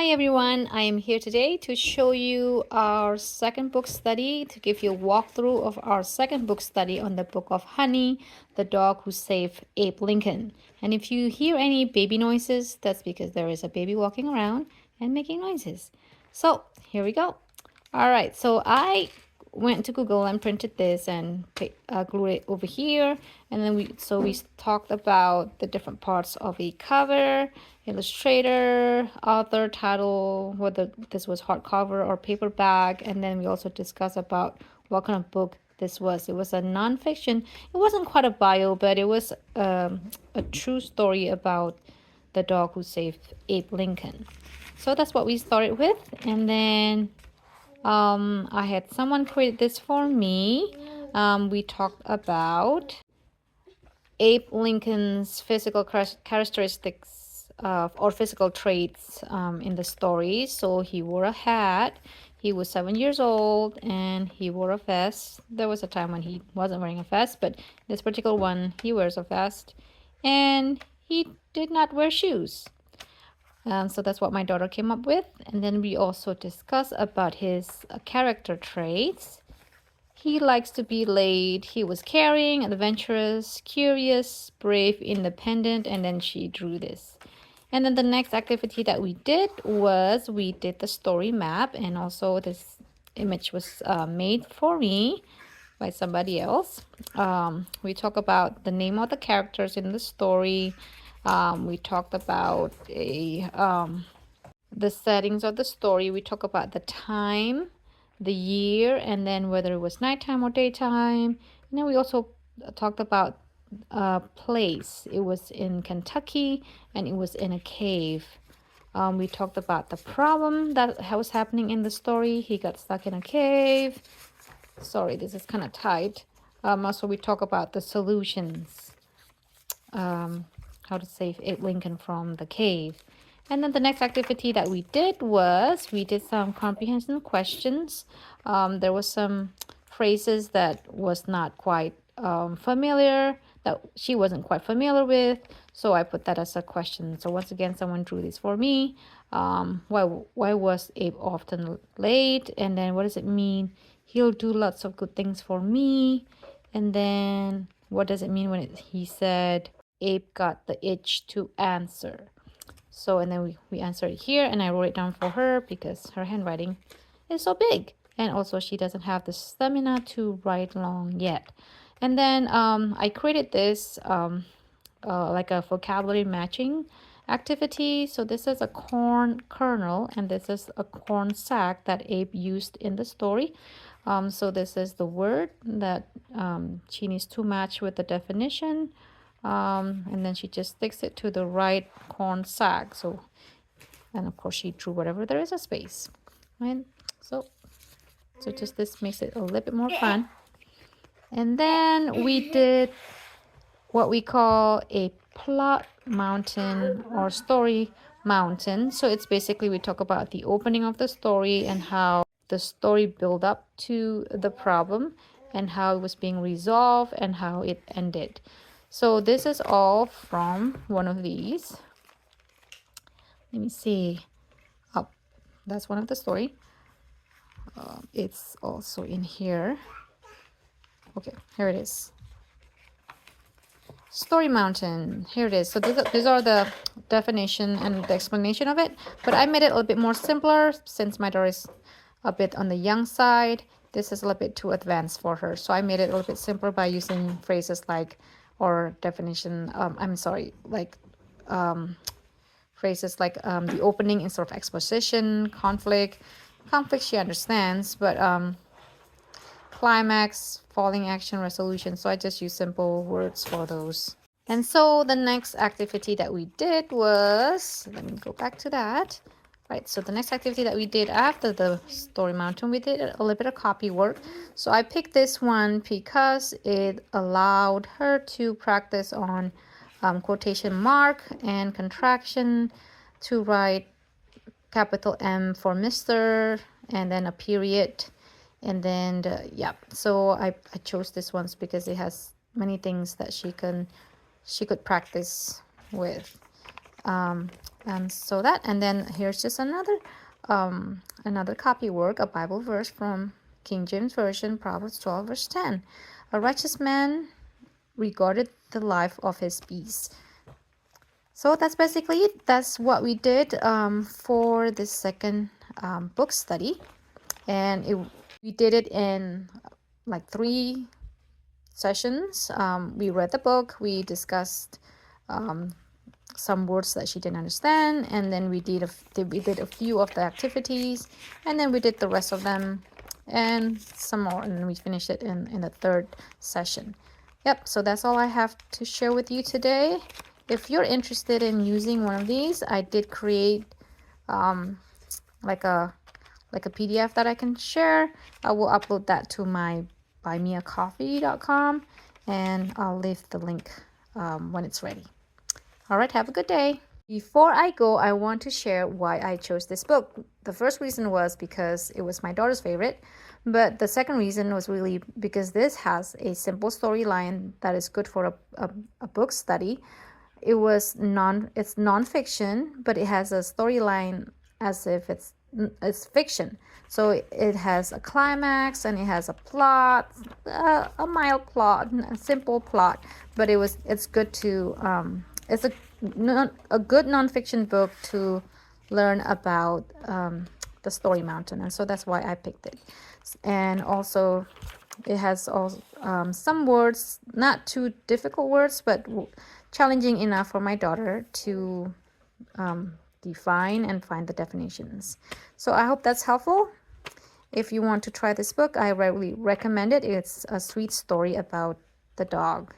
Hi everyone, I am here today to show you our second book study, to give you a walkthrough of our second book study on the book of Honey, the dog who saved Abe Lincoln. And if you hear any baby noises, that's because there is a baby walking around and making noises. So here we go. All right, so I went to Google and printed this and glued it over here, and then we talked about the different parts of a cover, illustrator, author, title, whether this was hardcover or paperback, and then we also discussed about what kind of book this was. It was a nonfiction. It wasn't quite a bio, but it was a true story about the dog who saved Abe Lincoln. So that's what we started with, and then I had someone create this for me. We talked about Abe Lincoln's physical characteristics or physical traits in the story. So he wore a hat. He was 7 years old and he wore a vest. There was a time when he wasn't wearing a vest, but this particular one, he wears a vest. And he did not wear shoes. So that's what my daughter came up with. And then we also discussed about his character traits. He likes to be late. He was caring, adventurous, curious, brave, independent, and then she drew this. And then the next activity that we did was we did the story map, and also this image was made for me by somebody else. We talk about the name of the characters in the story. We talked about the settings of the story. We talk about the time, the year, and then whether it was nighttime or daytime. And then we also talked about place. It was in Kentucky and it was in a cave. We talked about the problem that was happening in the story. He got stuck in a cave. Sorry, this is kind of tight. Also, we talk about the solutions. How to save Abe Lincoln from the cave. And then the next activity that we did was we did some comprehension questions. There was some phrases that was not quite familiar, that she wasn't quite familiar with. So I put that as a question. So once again, someone drew this for me. Why was Abe often late? And then what does it mean? He'll do lots of good things for me. And then what does it mean when he said, Abe got the itch to answer? So, and then we answered it here, and I wrote it down for her because her handwriting is so big. And also she doesn't have the stamina to write long yet. And then I created this like a vocabulary matching activity. So this is a corn kernel, and this is a corn sack that Abe used in the story. So this is the word that she needs to match with the definition. And then she just sticks it to the right corn sack. So, and of course she drew whatever there is a space. And so just this makes it a little bit more fun. And then we did what we call a plot mountain or story mountain. So it's basically we talk about the opening of the story and how the story built up to the problem and how it was being resolved and how it ended. So this is all from one of these. Let me see. Oh, that's one of the story. It's also in here. Okay, here it is. Story Mountain. Here it is. So these are the definition and the explanation of it. But I made it a little bit more simpler since my daughter is a bit on the young side. This is a little bit too advanced for her. So I made it a little bit simpler by using phrases like, or definition, phrases like the opening instead of exposition, conflict she understands, but climax, falling action, resolution. So I just use simple words for those. And so the next activity that we did was, let me go back to that. Right, so the next activity that we did after the story mountain, we did a little bit of copy work. So I picked this one because it allowed her to practice on quotation mark and contraction, to write capital M for Mr. and then a period. And then, yeah, so I chose this one because it has many things that she could practice with. So that, and then here's just another copy work, a Bible verse from King James Version, Proverbs 12 verse 10. A righteous man regarded the life of his beast. So that's basically it. That's what we did for this second book study, and we did it in like 3 sessions. We read the book, we discussed some words that she didn't understand, and then we did a few of the activities, and then we did the rest of them and some more, and then we finished it in the 3rd session. Yep, so that's all I have to share with you today. If you're interested in using one of these, I did create like a PDF that I can share. I will upload that to my buymeacoffee.com, and I'll leave the link when it's ready. All right, have a good day. Before I go, I want to share why I chose this book. The first reason was because it was my daughter's favorite, but the second reason was really because this has a simple storyline that is good for a book study. It's nonfiction, but it has a storyline as if it's fiction. So it has a climax and it has a plot, a mild plot, a simple plot, but it's good to it's a good nonfiction book to learn about the Story Mountain, and so that's why I picked it. And also it has some words, not too difficult words, but challenging enough for my daughter to define and find the definitions. So I hope that's helpful. If you want to try this book, I really recommend it. It's a sweet story about the dog.